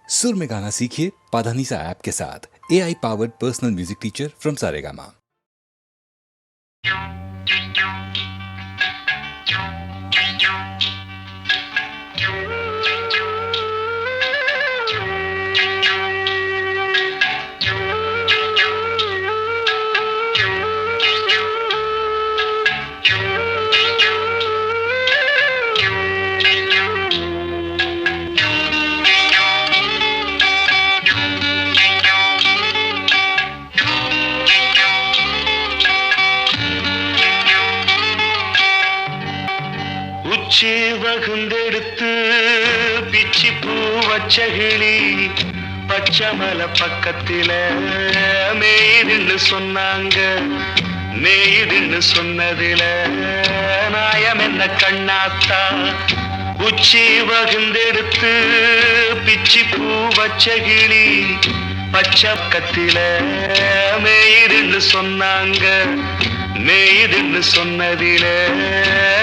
सुर में गाना सीखिए पाधानीसा ऐप के साथ। AI powered personal music teacher from Saregama. உச்சி வகுந்தெடுத்து பிச்சி பூ வச்ச கிளி பச்சமல பக்கத்தில மேய்துன்னு சொன்னாங்க. மேய்துன்னு சொன்னதில நாயம் என்ன கண்ணாத்தா. உச்சி வகுந்தெடுத்து பிச்சி பூ வச்ச கிளி பச்சக்கத்தில மேய்துன்னு சொன்னாங்க. மேய்துன்னு சொன்னதில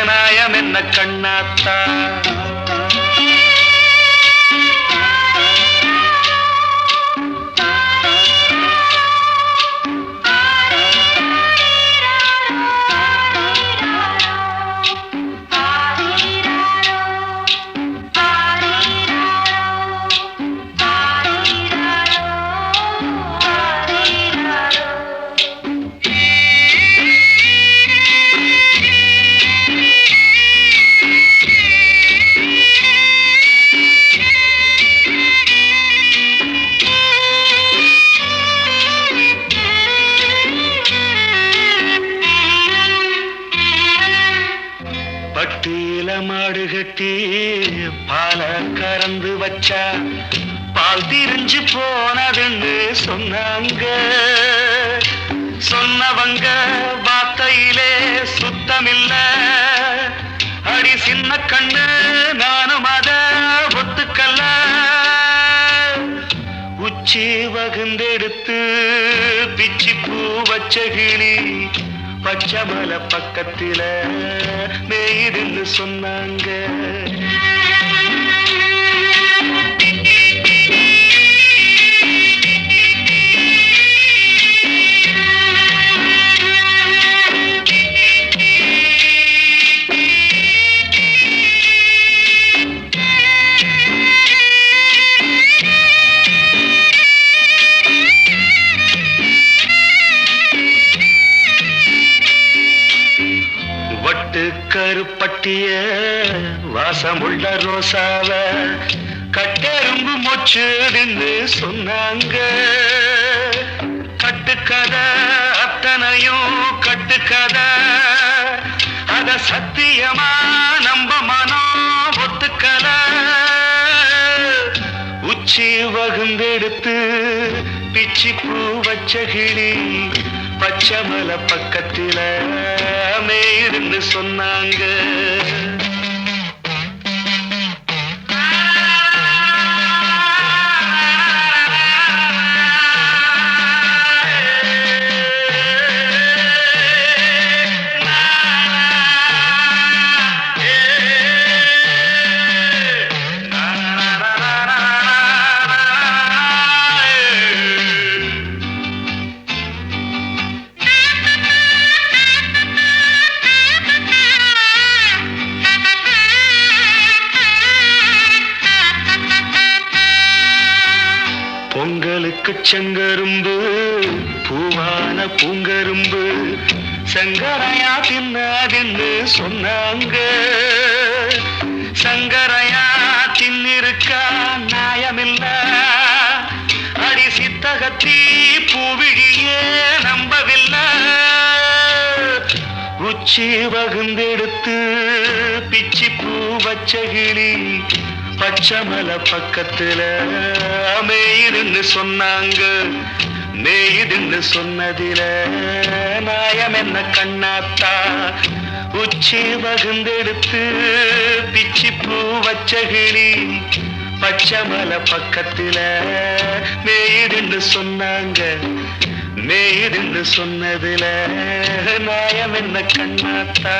நாயம் என்ன கண்ணாத்தா. பட்டியில மாடு கட்டி பால கறந்து வச்சா பால் திரிஞ்சு போனதுன்னு சொன்னாங்க. சொன்னவங்க வார்த்தையிலே சுத்தமில்ல. அடி சின்ன கண்ணு நானும் அத ஒத்துக்கல்ல. உச்சி வகுந்தெடுத்து பிச்சி பூ வச்ச கிளி பச்சமல பக்கத்தில மேய்துன்னு சொன்னாங்க. கருப்பட்டிய வாசமுள்ள ரோசாவ கட்டெரும்பு மொச்சுன்னு சொன்னாங்க. கட்டுக்கதை அத்தனையும் கட்டுக்கதை. அத சத்தியமா நம்ப மனம் ஒத்துக்கல. உச்சி வகுந்தெடுத்து பிச்சி பூ வச்ச கிளி பச்சமல பக்கத்தில மேய்துன்னு சொன்னாங்க. பொங்கலுக்கு செங்கரும்பு பூவான பூங்கரும்பு சங்கரையா தின்னாதுன்னு சொன்னாங்க. சங்கரையா தின்னிருக்கா நியாயமில்ல. அடி சித்தகத்தி பூவிழியே நம்பவில்லை. உச்சி வகுந்தெடுத்து பிச்சி பூ வச்ச கிளி பச்சமல பக்கத்தில மேய்துன்னு சொன்னாங்க. மேய்துன்னு சொன்னதில நாயம் என்ன கண்ணாத்தா. உச்சி வகுந்தெடுத்து பிச்சி பூ வச்ச கிளி பச்சமல பக்கத்தில மேய்துன்னு சொன்னாங்க. மேய்துன்னு சொன்னதில நாயம் என்ன கண்ணாத்தா.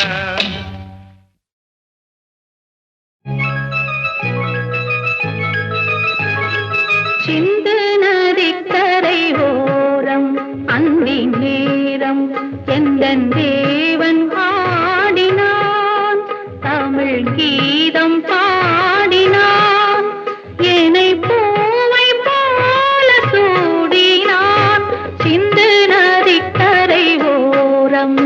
சிந்து நதிக்கரை ஓரம் அந்தி நேரம் எந்தன் தேவன் ஆடினான், தமிழ் கீதம் பாடினான், என்னை பூவை போல சூடினான், சிந்து நதிக்கரை ஓரம்.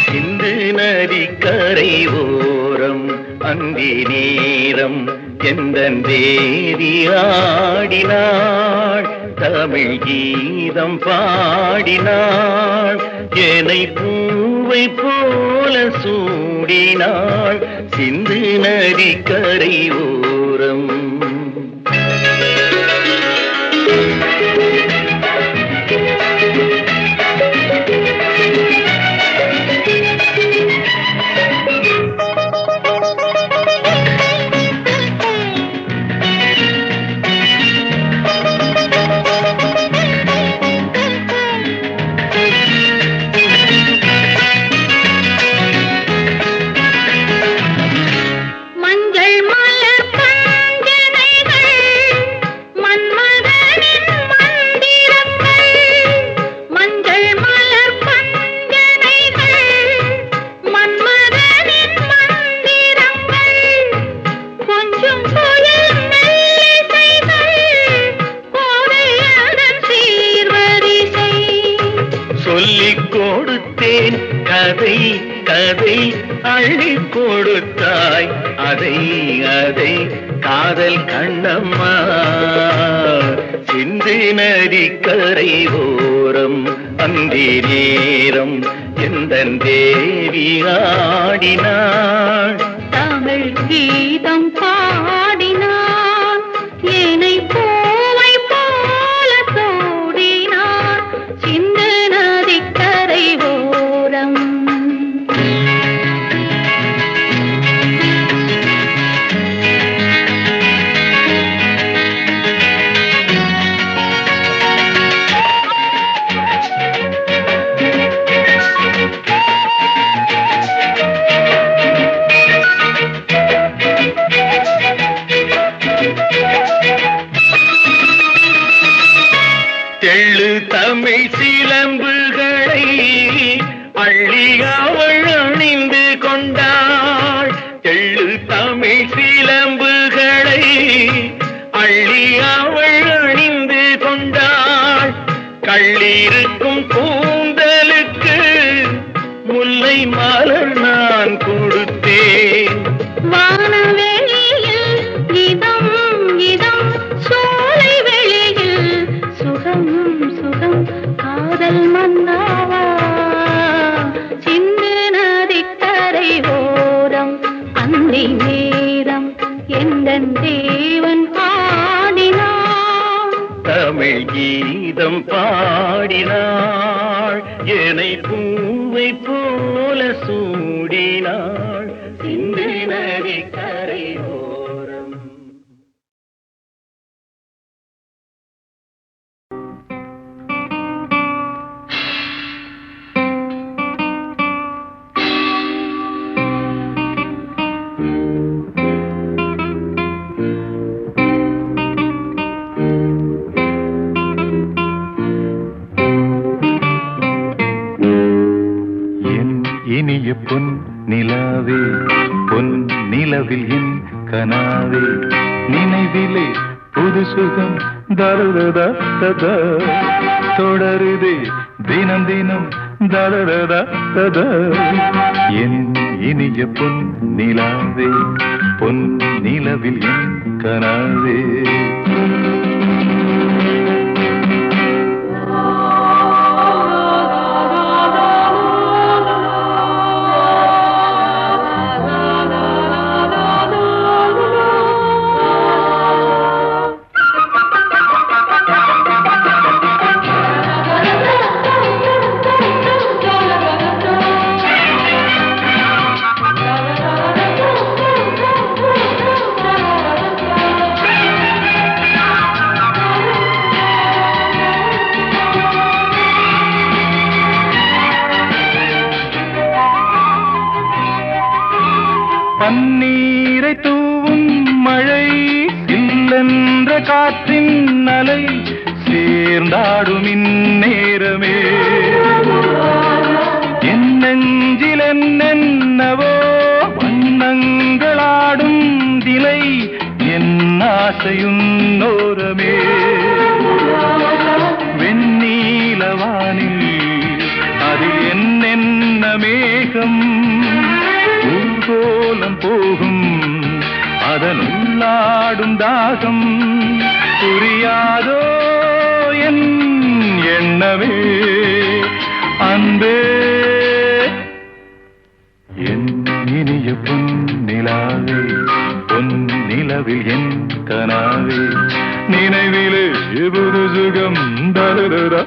சிந்து நதிக்கரை ஓரம் அந்தி நேரம் எந்தன் தேவி ஆடினாள், தமிழ் கீதம் பாடினாள், என்னை பூவை போல சூடினாள், சிந்து நதிக்கரை ஓரம். சொல்லிக் கொடுத்தேன் கதை கதை அள்ளி கொடுத்தாய் அதை அதை காதல் கண்ணம்மா, சிந்து நதிக்கரை ஓரம் அந்தி நேரம் எந்தன் தேவி ஆடினாள், தமிழ் கீதம் பாடினான், என்னை பூவை போல சூடினான், சிந்து நதிக்கரை ஓரம். தெள்ளு தமிழ் சிலம்புகளை அள்ளி அவள் அணிந்து கொண்டாள், தெள்ளு தமிழ் சிலம்புகளை அள்ளி அவள் அணிந்து கொண்டாள், கள்ளிருக்கும் கூந்தலுக்கு முல்லை மலர் நான் கொடுத்தேன், வானவெளியில் இதம் இதம் சோலை வெளியில் சுகம் சுகம் காதல் மன்னாவா, சிந்து நதிக்கரை ஓரம் அந்தி நேரம் எந்தன் தேவன் ஆடினான், தமிழ் கீதம் பாடினாள், என்னை பூவை போல சூடினாள், சிந்து நதிக்கரை ஓரம். இனிய பொன் நிலாவே பொன் நிலவில் என் கனாவே நினைவிலே புது சுகம் தருததா ததா தொடருதே தினம் தினம் தருததா ததா என் இனிய பொன் நிலாவே பொன் நிலவில் என் கனாவே. பன்னீரை தூ கொட்டும் மழை சில்லென்ற காற்றின் அலை சேர்ந்தாடும் இந்நேரமே என் நெஞ்சில் என்னென்னவோ வண்ணங்களாடும் திலை என் ஆசையுன்னோரமே வெண்ணீலவானில் அதில் என்னென்ன மேகம் ஊர்கோலம் போகும் அதன் உள்ளாடும் தாகம் புரியாதோ என் எண்ணமே அன்பே என் இனிய பொன்னிலாவே பொன்னிலவில் என் கனாவே நினைவிலே புது சுகம் தருதா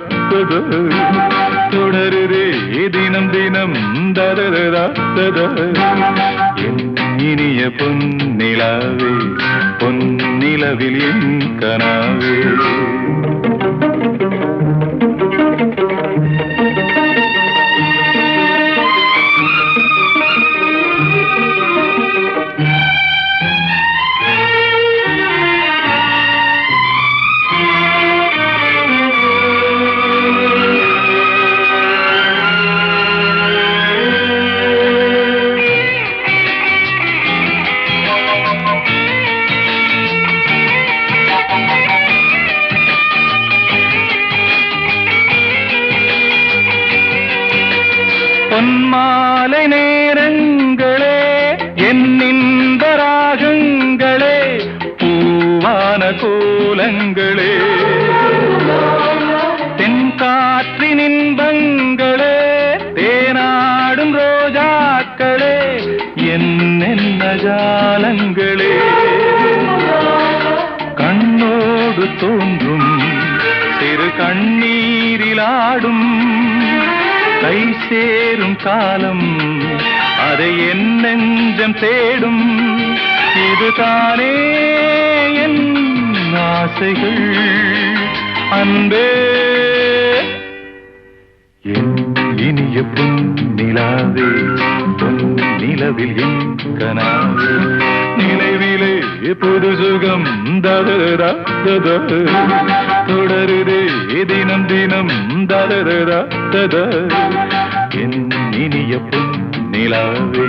தொடருதே தினம் தினம் தருதா என் இனிய பொன்னிலாவே பொன்னிலவில் என் கனாவே பொன்மாலை நேரங்களே என்னின்ப ராகங்களே பூவான கோலங்களே தென்காற்றின் இன்பங்களே தேனாடும் ரோஜாக்களே என்னென்ன ஜாலங்களே கண்ணோடு தோன்றும் சிறு கண்ணீரிலாடும் கை சேரும் காலம் அதை என் நெஞ்சம் தேடும் இதுதானே என் ஆசைகள் அன்பே என் இனிய பொன்னிலாவே பொன்னிலவில் என் கனாவே நினைவிலே புது சுகம் தரதா தொடருதே தினம் தினம் தரதா என் இனிய பொன்னிலாவே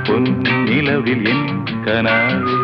பொன்னிலவில் என் கனாவே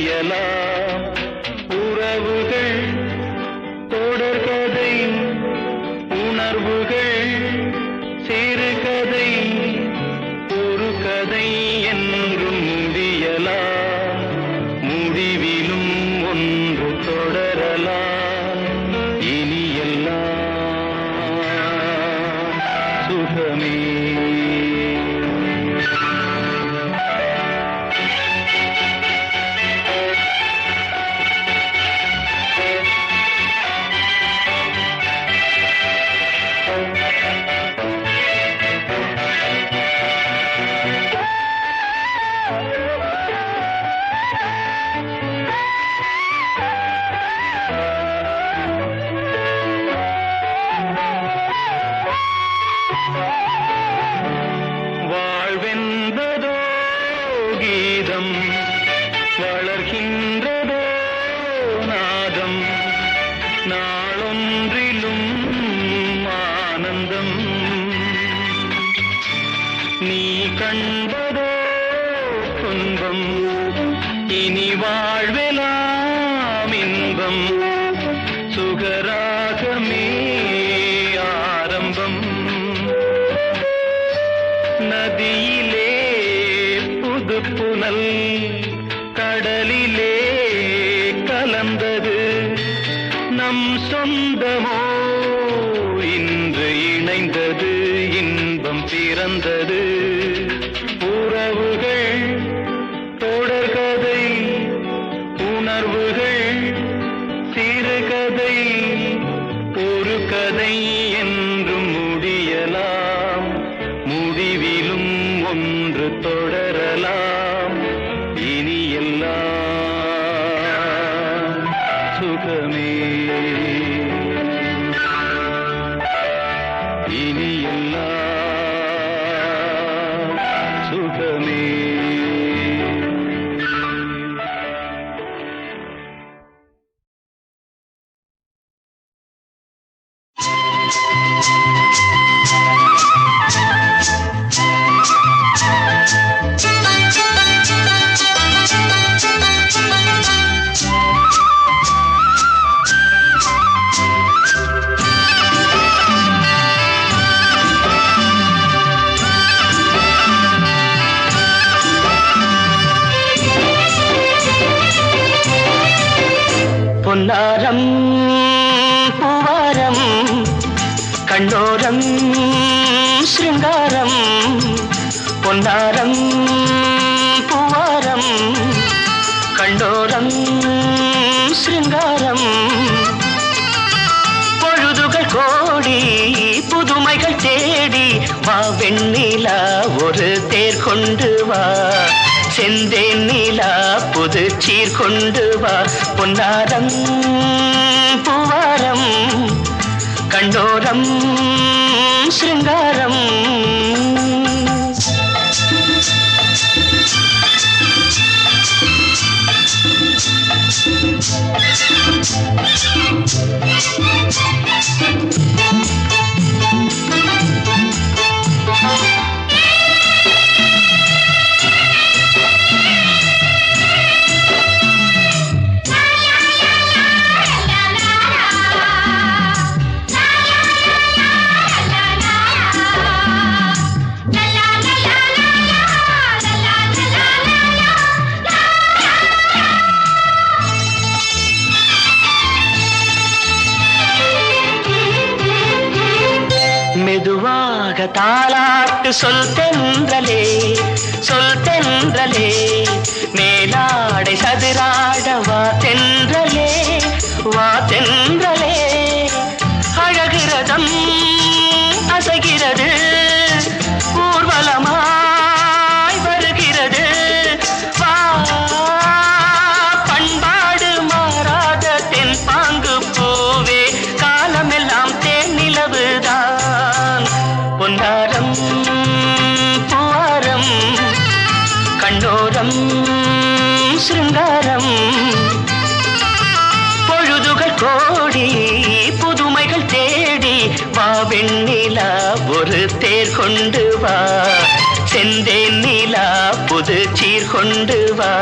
இணையலாம் உறவுகள் தொடர்கதை உணர்வுகள் சிறுகதை ஒரு கதை என்றும் முடியலாம் முடிவிலும் ஒன்று தொடரலாம் இனி எல்லாம் சுகமே வாழ்வென்பதோ கீதம் வளர்கின்றதோ நாதம் நாளொன்றிலும் ஆனந்தம் நீ கண்டதோ துன்பம் இனி வாழ்வெலாம் இன்பம் சுகராகமே ஆரம்பம் நதியிலே புது புனல் கடலிலே கலந்தது நம் சொந்தமோ இன்று இணைந்தது இன்பம் பிறந்தது உறவுகள் தொடர்கதை உணர்வுகள் சிறுகதை ஒரு கதை என்றும் முடியலாம் முடிவிலும் ஒன்று தொடரலாம் இனி எல்லாம் சுகமே இனி எல்லாம் சுகமே பொன்னாரம் பூவாரம் கண்ணோரம் சிருங்காரம் பொன்னாரம் பூவாரம் கண்ணோரம் சிருங்காரம் பொழுதுகள் கோடி புதுமைகள் தேடி வா வெண்ணிலா ஒரு தேர் கொண்டு வா செந்தேன் நீலா புது சீர் கொண்டு வா பொன்னாரம் பூவாரம் கண்டோரம் சிருங்காரம் மெதுவாக தாலாட்டு சொல் தென்றலே மேலாடை சதுராட வா தென்றலே அழகிறதம் அசைகிறது ஊர்வலமாய் வருகிறது வா பண்பாடு மாறாத தென் பாங்கு பூவே காலமெல்லாம் தேன் நிலவுதான் பொன்னாரம் பூவாரம் கண்ணோரம் சிருங்காரம் பொழுதுகள் கோடி புதுமைகள் தேடி வா வெண்ணிலா ஒரு தேர் கொண்டு வா செந்தேன் நீலா புது சீர் கொண்டு வா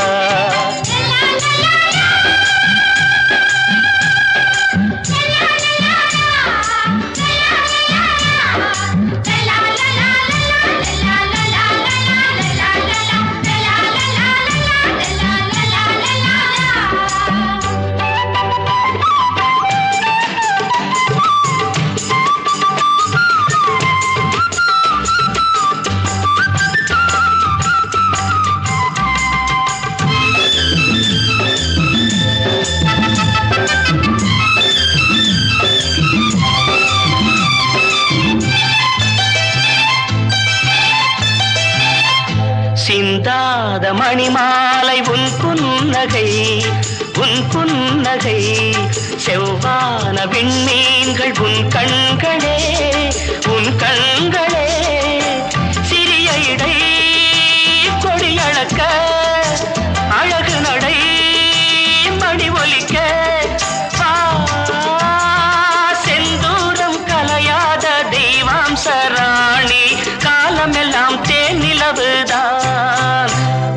மணிமாலை உன் புன்னகை உன் புன்னகை செவ்வான விண்மீன்கள் உன் கண்களே உன் கண்களே சிறிய இடை கொடியளக்க அழகு நடை மணி ஒலிக்க செந்தூரம் கலையாத தெய்வாம்சராணி காலமெல்லாம் தேனிலவுதான்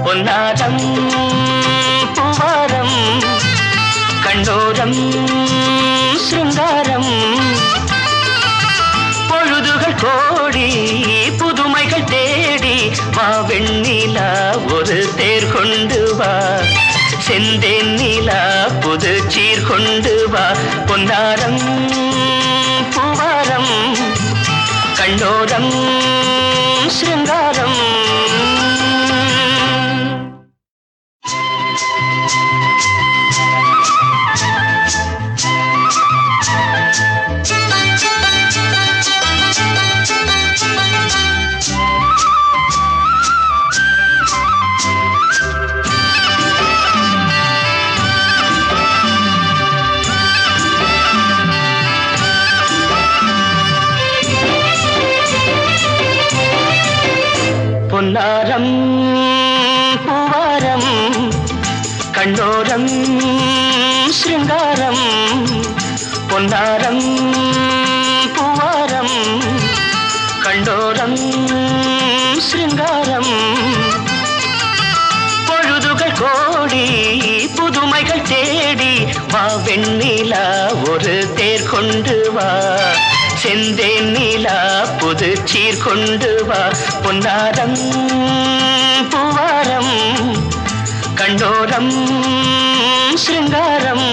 பொன்னாரம் பூவாரம் கண்டோரம் சிருங்காரம் பொழுதுகள் கோடி புதுமைகள் தேடி வா வெண்ணிலா ஒரு தேர் கொண்டு வா செந்தேன் நிலா புது சீர் கொண்டு வா பொன்னாரம் பூவாரம் கண்டோரம் சிருங்காரம் பொன்னாரம் பூவாரம் கண்டோரம் சிருங்காரம் பொன்னாரம் பூவாரம் கண்டோரம் சிருங்காரம் பொழுதுகள் கோடி புதுமைகள் தேடி வா வெண்ணிலா ஒரு தேர் கொண்டு வா செந்தேன் நிலா புது சீர் கொண்டு வா பொன்னாரம் பூவாரம் கண்டோரம் சிருங்காரம்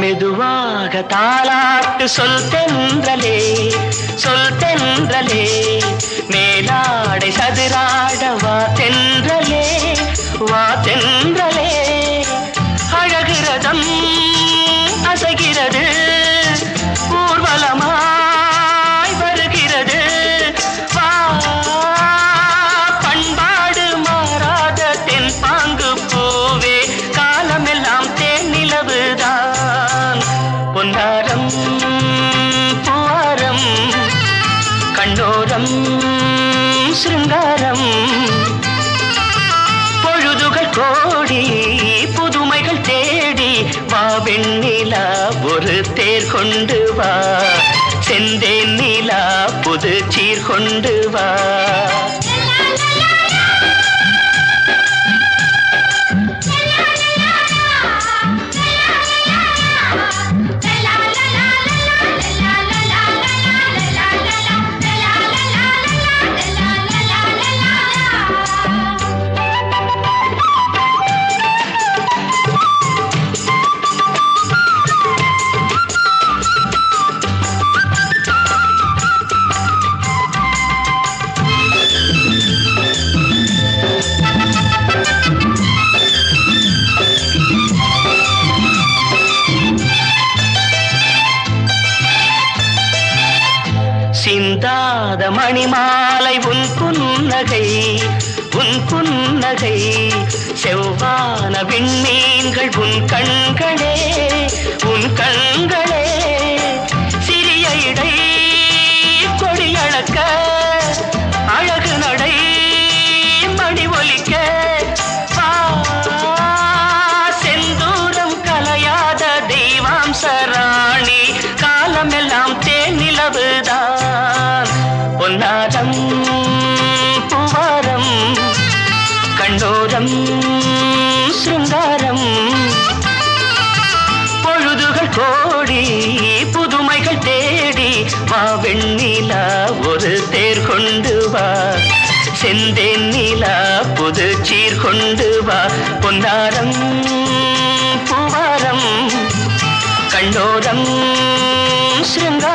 மெதுவாக தாலாட்டு சொல் தென்றலே மேலாடை சதுராட வா தென்றலே அழகிறதம் அசைகிறது ஊர்வலமாய் வருகிறது வா பண்பாடு மாறாத தென் பாங்கு பூவே காலமெல்லாம் தேன் நிலவுதான் பொன்னாரம் பூவாரம் கண்டோரம் சிருங்காரம் பொழுதுகள் கோடி புதுமைகள் தேடி வா வெண்ணிலா ஒரு தேர் கொண்டு வா செந்தேன் நிலா புது சீர் கொண்டு வா சிந்தாத மணிமாலை உன் புன்னகை செவ்வான விண்மீன்கள் உன் கண்களே சிறிய இடை கொடியளக்க அழகு நடை மணி ஒலிக்க செந்தூரம் கலையாத தெய்வாம்சராணி காலமெல்லாம் தேன் நிலவுதான் பொன்னாரம் பூவாரம் கண்டோரம் சிருங்காரம் பொன்னாரம் பூவாரம் கண்டோரம் சிருங்காரம்